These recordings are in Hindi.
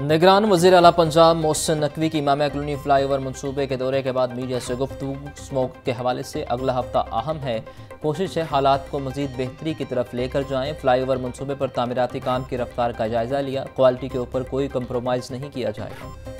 निगरान वज़ीर आला पंजाब मोहसिन नकवी की इमामिया कॉलोनी फ्लाईओवर मनसूबे के दौरे के बाद मीडिया से गुफ्तगू स्मोक के हवाले से अगला हफ्ता अहम है। कोशिश है हालात को मज़ीद बेहतरी की तरफ लेकर जाएं। फ्लाईओवर मनसूबे पर तामीराती काम की रफ्तार का जायज़ा लिया। क्वालिटी के ऊपर कोई कंप्रोमाइज़ नहीं किया जाएगा।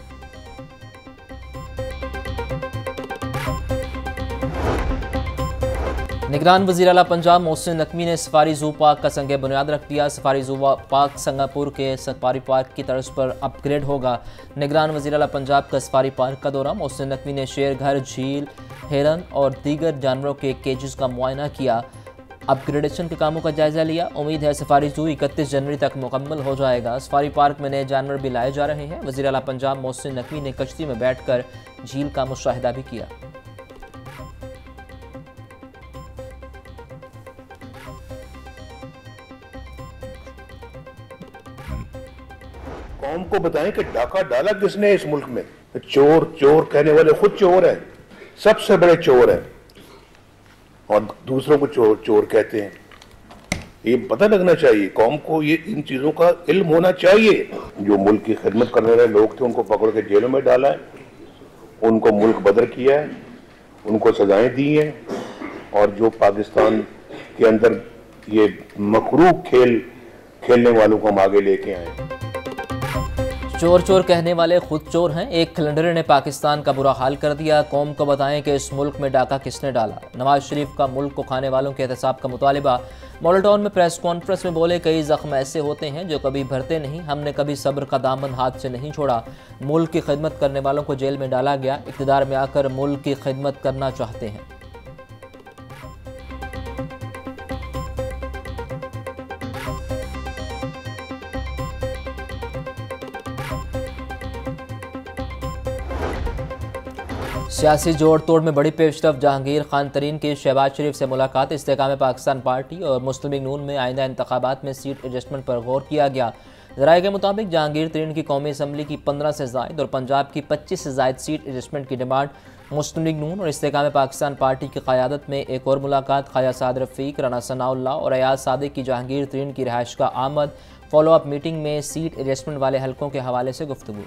निगरान वज़ीर आला पंजाब मोहसिन नकवी ने सफारी ज़ू पार्क का संग बुनियाद रख दिया। सफारी ज़ू पार्क सिंगापुर के सफारी पार्क की तर्ज पर अपग्रेड होगा। निगरान वज़ीर आला पंजाब का सफारी पार्क का दौरा। मोहसिन नकवी ने शेर घर, झील, हिरन और दीगर जानवरों के केजेस का मुआयना किया। अपग्रेडेशन के कामों का जायज़ा लिया। उम्मीद है सफारी ज़ू 31 जनवरी तक मुकम्मल हो जाएगा। सफारी पार्क में नए जानवर भी लाए जा रहे हैं। वज़ीर आला पंजाब मोहसिन नकवी ने कश्ती में बैठ कर झील का मुशाहिदा भी किया। कौम को बताएं कि डाका डाला किसने इस मुल्क में। चोर चोर कहने वाले खुद चोर हैं, सबसे बड़े चोर हैं, और दूसरों को चोर चोर कहते हैं। ये पता लगना चाहिए कौम को, ये इन चीजों का इल्म होना चाहिए। जो मुल्क की खिदमत करने वाले लोग थे उनको पकड़ के जेलों में डाला है, उनको मुल्क बदर किया है, उनको सजाएं दी हैं, और जो पाकिस्तान के अंदर ये मकरूह खेल खेलने वालों को हम आगे लेके आए। चोर चोर कहने वाले खुद चोर हैं। एक कैलेंडर ने पाकिस्तान का बुरा हाल कर दिया। कौम को बताएं कि इस मुल्क में डाका किसने डाला। नवाज शरीफ का मुल्क को खाने वालों के एहतसाब का मुतालिबा। मॉडल टाउन में प्रेस कॉन्फ्रेंस में बोले, कई जख्म ऐसे होते हैं जो कभी भरते नहीं। हमने कभी सब्र का दामन हाथ से नहीं छोड़ा। मुल्क की खिदमत करने वालों को जेल में डाला गया। इक़्तिदार में आकर मुल्क की खिदमत करना चाहते हैं। सियासी जोड़ तोड़ में बड़ी पेशरफ। जहांगीर खान तरीन की शहबाज शरीफ से मुलाकात। इस्तेकाम पाकिस्तान पार्टी और मुस्लिम लीग नून में आइंदा इंतखाबात में सीट एडजस्टमेंट पर गौर किया गया। ज़राए के मुताबिक जहांगीर तरीन की कौमी असम्बली की 15 से ज़ायद और पंजाब की 25 से ज़ायद सीट एडजस्टमेंट की डिमांड। मुस्लिम लीग नून और इस्तेकाम पाकिस्तान पार्टी की क़यादत में एक और मुलाकात। ख्वाजा साद रफ़ीक, राना सनाउल्लाह और अयाज सादिक की जहांगीर तरीन की रिहाइश का आमद। फॉलो अप मीटिंग में सीट एडजस्टमेंट वाले हलकों के हवाले से गुफ्तगू।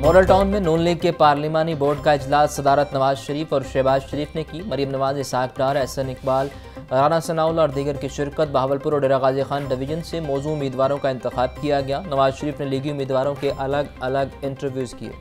मॉडल टाउन में नून लीग के पार्लिमानी बोर्ड का इजलास सदारत नवाज शरीफ और शहबाज शरीफ ने की। मरीम नवाज, इसाक डार, एहसन इकबाल, राना सनाउल्लाह और दीगर की शिरकत। बहावलपुर और डेरा गाजी खान डिवीजन से मौजूद उम्मीदवारों का इंतखाब किया गया। नवाज शरीफ ने लीगी उम्मीदवारों के अलग अलग इंटरव्यूज़ किए।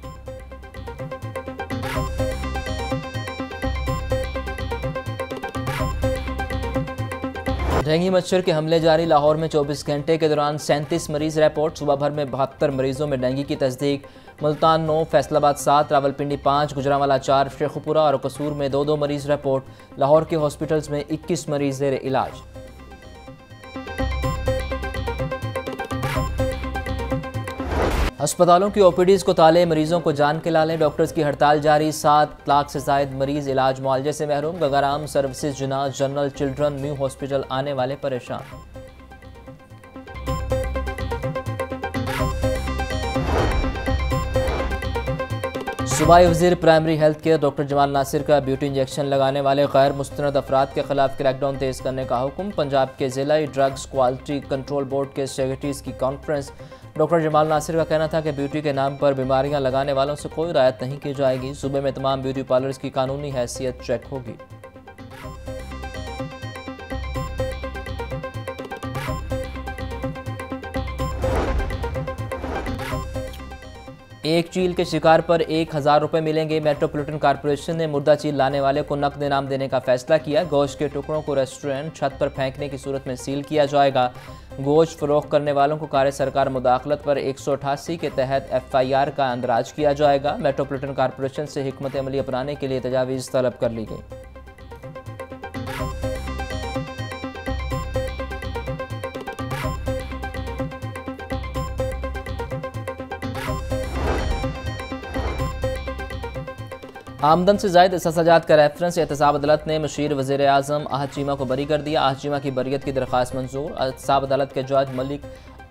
डेंगू मच्छर के हमले जारी। लाहौर में 24 घंटे के दौरान 37 मरीज रिपोर्ट। सुबह भर में 72 मरीजों में डेंगू की तस्दीक। मुल्तान 9, फैसलाबाद 7, रावलपिंडी 5, गुजरांवाला 4, शेखुपुरा और कसूर में 2-2 मरीज रिपोर्ट। लाहौर के हॉस्पिटल्स में 21 मरीज ज़ेर इलाज। अस्पतालों की ओपीडीज़ को ताले, मरीजों को जान के लाले। डॉक्टर्स की हड़ताल जारी। 7 लाख से ज़ायद मरीज इलाज मुआलजे से महरूम। Gangaram services, Jinnah, general, children, new hospital आने वाले परेशान। सूबाई वज़ीर primary health care doctor Jamal Nasir का ब्यूटी इंजेक्शन लगाने वाले गैर मुस्तनद अफराद के खिलाफ क्रैकडाउन तेज़ करने का हुक्म। पंजाब के ज़िला ड्रग्स क्वालिटी कंट्रोल बोर्ड के सेक्रेटरीज़ की कॉन्फ्रेंस। डॉक्टर जमाल नासिर का कहना था कि ब्यूटी के नाम पर बीमारियां लगाने वालों से कोई रियायत नहीं की जाएगी। सूबे में तमाम ब्यूटी पार्लर्स की कानूनी हैसियत चेक होगी। एक चील के शिकार पर 1000 रुपये मिलेंगे। मेट्रोपॉलिटन कॉरपोरेशन ने मुर्दा चील लाने वाले को नकद इनाम देने का फैसला किया। गोश्त के टुकड़ों को रेस्टोरेंट छत पर फेंकने की सूरत में सील किया जाएगा। गोश्त फरोख्त करने वालों को कार्य सरकार मुदाखलत पर 188 के तहत FIR का अंदराज किया जाएगा। मेट्रोपॉलिटन कॉरपोरेशन से हिकमत अमली अपनाने के लिए तजावीज़ तलब कर ली गई। आमदन से ज़ायद असाजात का रेफरेंस। एहतसाब अदालत ने मशीर वज़ीर आज़म आहद चीमा को बरी कर दिया। आहद चीमा की बरियत की दरख्वास्त मंजूर। एहतसाब अदालत के जज मलिक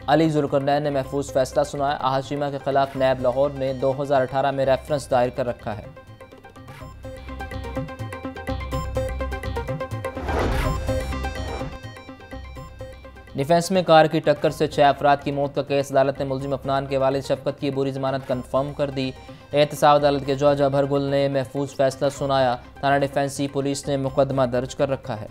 अली जुल्करनैन ने महफूज फैसला सुनाया। अहद चीमा के खिलाफ नैब लाहौर ने 2018 में रेफरेंस दायर कर रखा है। डिफेंस में कार की टक्कर से 6 अफराद की मौत का केस, अदालत ने मुलजिम अफनान के वालिद शफकत की बुरी जमानत कन्फर्म कर दी। एहतसाब अदालत के जज अभरगुल ने महफूज फैसला सुनाया। थाना डिफेंसी पुलिस ने मुकदमा दर्ज कर रखा है।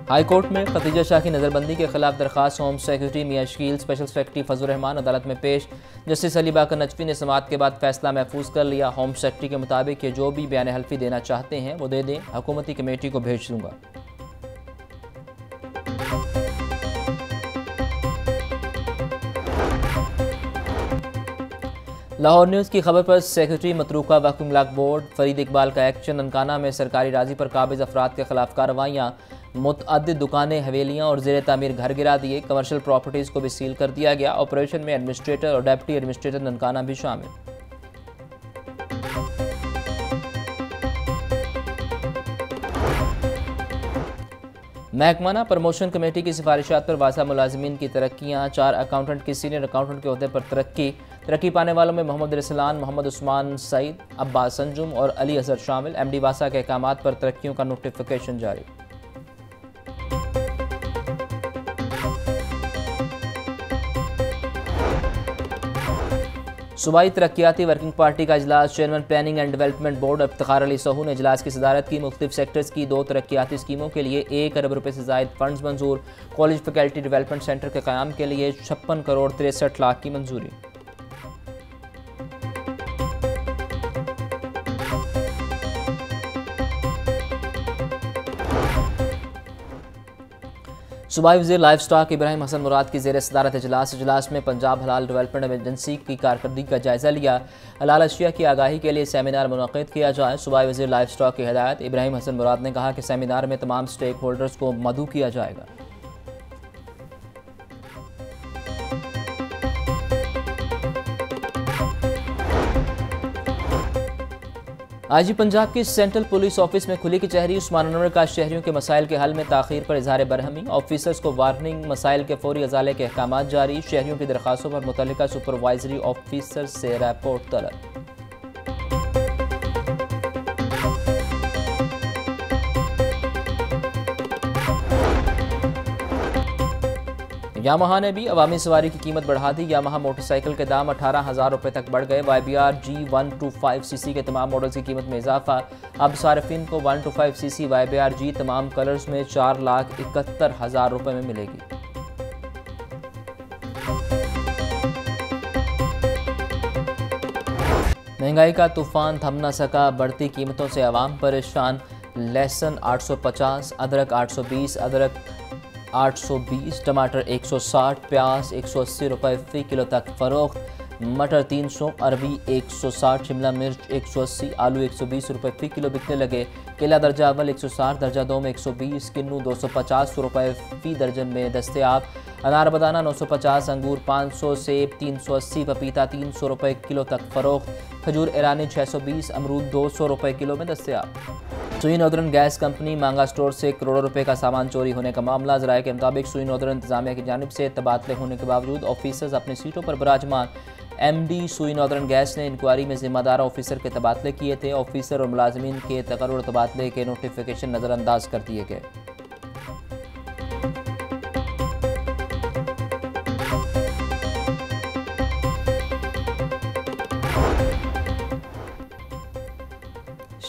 हाई कोर्ट में खतीजा शाह की नज़रबंदी के खिलाफ दरखास्त होम सेक्रेटरी मियां शकील, स्पेशल सेक्रेटरी फजल रहमान अदालत में पेश। जस्टिस अली बाकर नजफी ने समाअत के बाद फैसला महफूज कर लिया। होम सेक्रेटरी के मुताबिक ये जो भी बयान हल्फी देना चाहते हैं वो दे दें, हुकूमती कमेटी को भेज दूंगा। लाहौर न्यूज़ की खबर पर सेक्रेटरी मतरूका वक्फ इमलाक बोर्ड फरीद इकबाल का एक्शन। ननकाना में सरकारी राजी पर काबिज अफराद के खिलाफ कार्रवाइयाँ, मुतअद्दिद दुकानें, हवेलियाँ और ज़ेर तामीर घर गिरा दिए। कमर्शियल प्रॉपर्टीज़ को भी सील कर दिया गया। ऑपरेशन में एडमिनिस्ट्रेटर और डिप्टी एडमिनिस्ट्रेटर ननकाना भी शामिल। महकमाना प्रमोशन कमेटी की सिफारिशात पर वासा मुलाजिमीन की तरक्कियाँ। 4 अकाउंटेंट की सीनियर अकाउंटेंट के ओहदे पर तरक्की पाने वालों में मोहम्मद रसलान, मोहम्मद उस्मान सईद, अब्बास अंजुम और अली असर शामिल। एमडी वासा के अहकामात पर तरक्कियों का नोटिफिकेशन जारी। सूबाई तरक्याती वर्किंग पार्टी का इजलास, chairman planning and development board Iftikhar Ali Sahu ने इजलास की सदारत की। मुख्तलिफ सेक्टर्स की 2 तरक्याती स्कीमों के लिए 1 अरब रुपये से ज़ायद फंड्स मंजूर। कॉलेज फैकल्टी डेवलपमेंट सेंटर के क़याम के लिए 56 करोड़ 63 लाख की मंजूरी। सूबाई वज़ीर लाइफ स्टॉक इब्राहिम हसन मुराद की ज़ेर सदारत इजलास में पंजाब हलाल डेवलपमेंट एजेंसी की कारकर्दगी का जायज़ा लिया। हलाल अशिया की आगाही के लिए सेमिनार मुनक़िद किया जाए। सूबाई वज़ीर लाइफ स्टॉक की हिदायत। इब्राहिम हसन मुराद ने कहा कि सेमिनार में तमाम स्टेक होल्डर्स को मदऊ किया जाएगा। आईजी पंजाब की सेंट्रल पुलिस ऑफिस में खुली कचहरी। उस्मानुनगर का शहरियों के मसाइल के हल में ताख़ीर पर इजहार बरहमी। ऑफिसर्स को वार्निंग, मसाइल के फौरी अजाले के अहकाम जारी। शहरियों की दरखास्तों पर मुतल्लिका सुपरवाइजरी ऑफिसर से रिपोर्ट तलब। यामाहा ने भी अवामी सवारी की कीमत बढ़ा दी। यामाहा मोटरसाइकिल के दाम 18,000 रुपये तक बढ़ गए। YBR G125cc के तमाम मॉडल्स की कीमत में इजाफा। अब सार्फिन को 125cc YBR G तमाम कलर्स में 4,71,000 रुपये में मिलेगी। महंगाई का तूफान थम न सका, बढ़ती कीमतों से अवाम परेशान। लहसुन 850, अदरक 820, अदरक 820, टमाटर 160, प्याज 180 रुपये फ़ी किलो तक फ़रोख्त। मटर 300, अरबी 160, शिमला मिर्च 180, आलू 120 रुपये फ़ी किलो बिकने लगे। केला दर्जा अव्वल 160, दर्जा 2 में 120, किन्नू 250 रुपये फ़ी दर्जन में दस्तयाब। अनार बदाना 950, अंगूर 500, सेब 380, पपीता 300 रुपये किलो तक फ़रोख्त। खजूर ईरानी 620, अमरूद 200 रुपये किलो में दस्तयाब। सुई नॉर्दर्न गैस कंपनी मांगा स्टोर से करोड़ों रुपए का सामान चोरी होने का मामला। ज़राए के मुताबिक सुई नॉर्दर्न इंतजामिया की जानिब से तबादले होने के बावजूद ऑफिसर्स अपनी सीटों पर विराजमान। MD सुई नॉर्दर्न गैस ने इंक्वायरी में जिम्मेदार ऑफिसर के तबादले किए थे। ऑफिसर और मुलाजमीन के तकर्रुर तबादले के नोटिफिकेशन नज़रअंदाज कर दिए गए।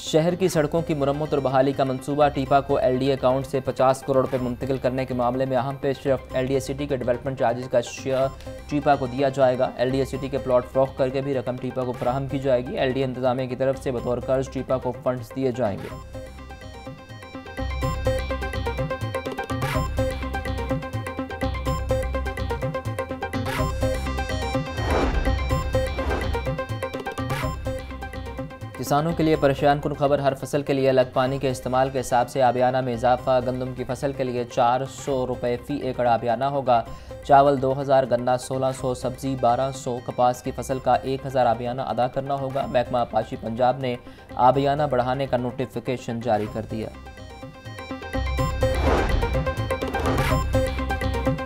शहर की सड़कों की मुरम्मत और बहाली का मंसूबा। टीपा को LDA अकाउंट से 50 करोड़ रुपए मुंतकिल करने के मामले में अहम पेशरफ्त। LDA सिटी के डेवलपमेंट चार्जेस का शेयर टीपा को दिया जाएगा। LDA सिटी के प्लॉट फरोख्त करके भी रकम टीपा को फराहम की जाएगी। LDA इंतजामिया की तरफ से बतौर कर्ज टीपा को फंड्स दिए जाएंगे। किसानों के लिए परेशान कुन खबर, हर फसल के लिए अलग पानी के इस्तेमाल के हिसाब से आबियाना में इजाफा। गंदम की फसल के लिए 400 रुपये फ़ी एकड़ आबियाना होगा। चावल 2000, गन्ना 1600, सब्जी 1200, कपास की फसल का 1000 आबियाना अदा करना होगा। महकमा आपाशी पंजाब ने आबियाना बढ़ाने का नोटिफिकेशन जारी कर दिया।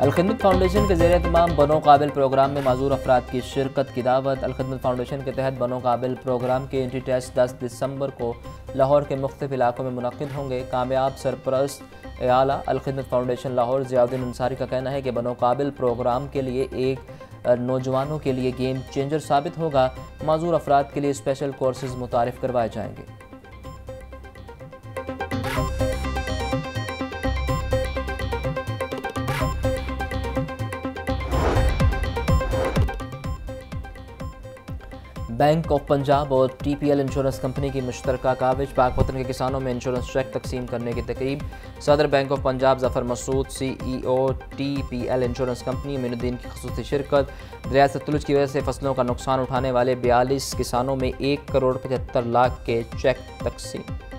अलखिदमत फाउंडेशन के ज़ेरे तमाम बनो काबिल प्रोग्राम में माजूर अफराद की शिरकत की दावत। अलखिदमत फाउंडेशन के तहत बनो काबिल प्रोग्राम के एंट्री टेस्ट 10 दिसंबर को लाहौर के मुख्तलिफ इलाकों में मुनक्किद होंगे। कामयाब सरपरस्त आला अलखिदमत फाउंडेशन लाहौर ज़ियाउद्दीन अंसारी का कहना है कि बनो काबिल प्रोग्राम के लिए एक नौजवानों के लिए गेम चेंजर साबित होगा। माजूर अफराद के लिए स्पेशल कोर्सेज मुतारिफ करवाए जाएंगे। बैंक ऑफ पंजाब और TPL इंश्योरेंस कंपनी की मुश्तरका काविश। पाकपतन के किसानों में इंश्योरेंस चेक तकसीम करने की तकरीब। सदर bank of Punjab Zafar Masood, CEO TPL insurance company Moinuddin की खसूसी शिरकत। दरिया सतलुज की वजह से फसलों का नुकसान उठाने वाले 42 किसानों में 1 करोड़ 75 लाख के चेक तकसीम।